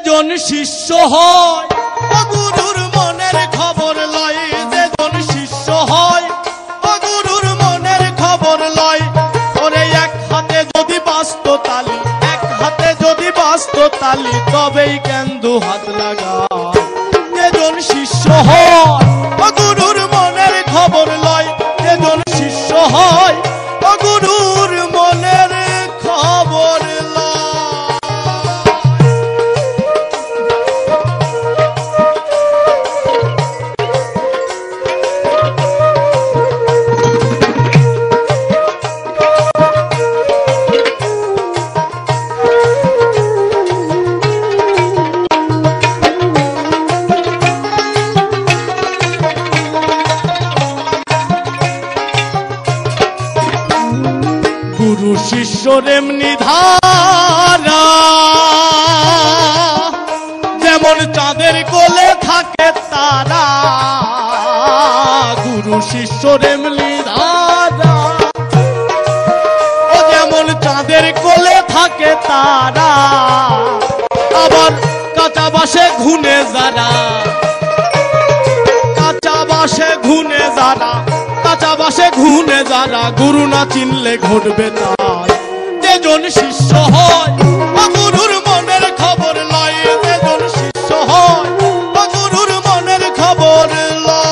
যেজন শিষ্য হয় ও গুরুর মনের খবর লয়, যেজন শিষ্য হয় ও গুরুর মনের খবর লয়। ওরে এক হাতে যদি বাস্ত তালি, এক হাতে যদি বাস্ত তালি, তবেই কেন দু হাত লাগা। যেজন শিষ্য হয় ও গুরুর মনের খবর লয়, যেজন শিষ্য হয় ও গুরুর মনের খবর লয়। গুরু শিষ্যর এমনি ধারা, যেমন চাঁদের কোলে থাকে তারা। গুরু শিষ্যর এমনি ধারা, ও যেমন চাঁদের কোলে থাকে তারা। আবার কাঁচা বাসে ঘুনে যারা, কাঁচা বাসে ঘুনে যারা, কাঁচা বাসে ঘুনে যারা, গুরু না চিনলে ঘটবে তার। যেজন শিষ্য হয় ও গুরুর মনের খবর লয়, যেজন শিষ্য হয় ও গুরুর মনের খবর লয়।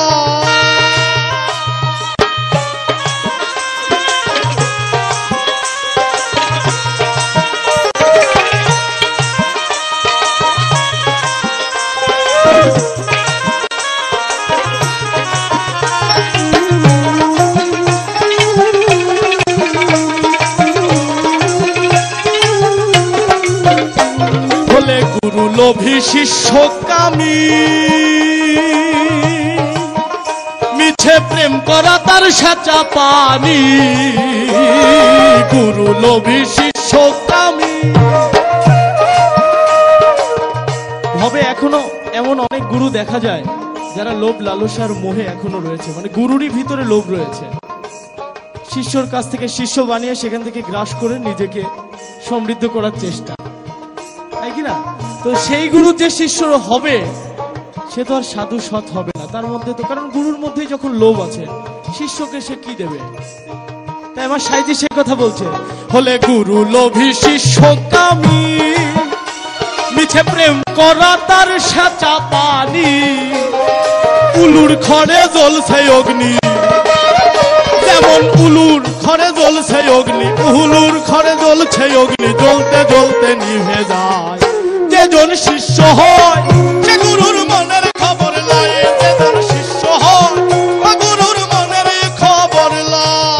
গুরু লোভী শিষ্য কামী, মিছে প্রেম করা তার সাচা পানি। গুরু লোভী শিষ্য কামী। ভাবে এখনো এমন অনেক গুরু দেখা যায় যারা লোভ লালসার মোহে এখনো রয়েছে, মানে গুরুরই ভিতরে লোভ রয়েছে। শিষ্যর কাছ থেকে শিষ্য বানিয়ে সেখান থেকে গ্রাস করে নিজেকে সমৃদ্ধ করার চেষ্টা, তাই কিনা? তো সেই গুরু যে শিষ্য হবে সে তো আর সাধু সৎ হবে না তার মধ্যে, তো কারণ গুরুর মধ্যেই যখন লোভ আছে শিষ্যকে সে কি দেবে। তাই আমার সাইজি সে কথা বলছে, হলে গুরু লোভী শিষ্য কামী, মিছে প্রেম করা তার সাচা পানি। উলুর খড়ে জ্বলছে অগ্নি, যেমন উলুর খড়ে জ্বলছে অগ্নি, উলুর খড়ে জ্বলছে অগ্নি, জ্বলতে জ্বলতে নিভে যায়। যেজন শিষ্য হয় সে গুরুর মনের খবর লয়, যেজন শিষ্য হয় ও গুরুর মনের খবর লয়।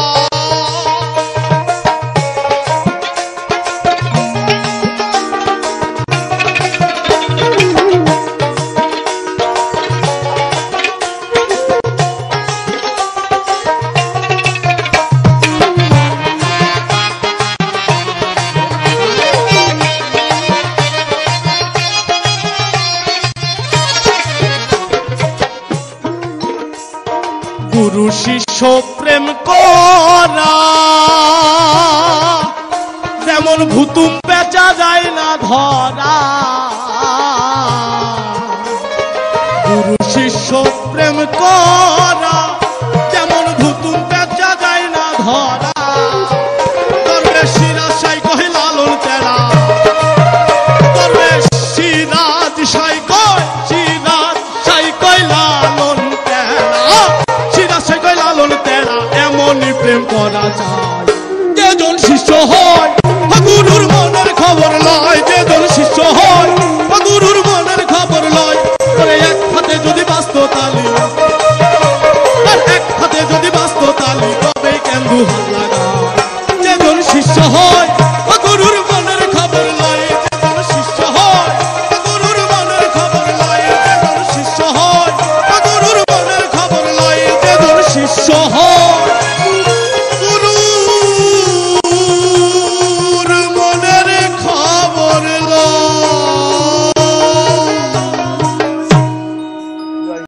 গুরু শিষ্য প্রেম করা, যেমন ভুতুম বেচা যায় না ধরা। গুরু শিষ্য প্রেম করা, যেমন ভুতুম বেচা যায় না ধরা। তবে সিরাজ সাই কহে লালন তেরা, তবে সিরাজ সাই কয়, সিরাজ সাই কয় লালন তেরা, সিরাজ সাই কয় লালন তেরা। এমনই প্রেম করা যায় যেজন শিষ্য হয় ও গুরুর মনের খবর লয়, যেজন শিষ্য হয় ও গুরুর মনের খবর লয়। ওরে এক হাতে যদি বাস্ত তালি, আর এক হাতে যদি বাস্ত তালি, তবে কেন দু হাত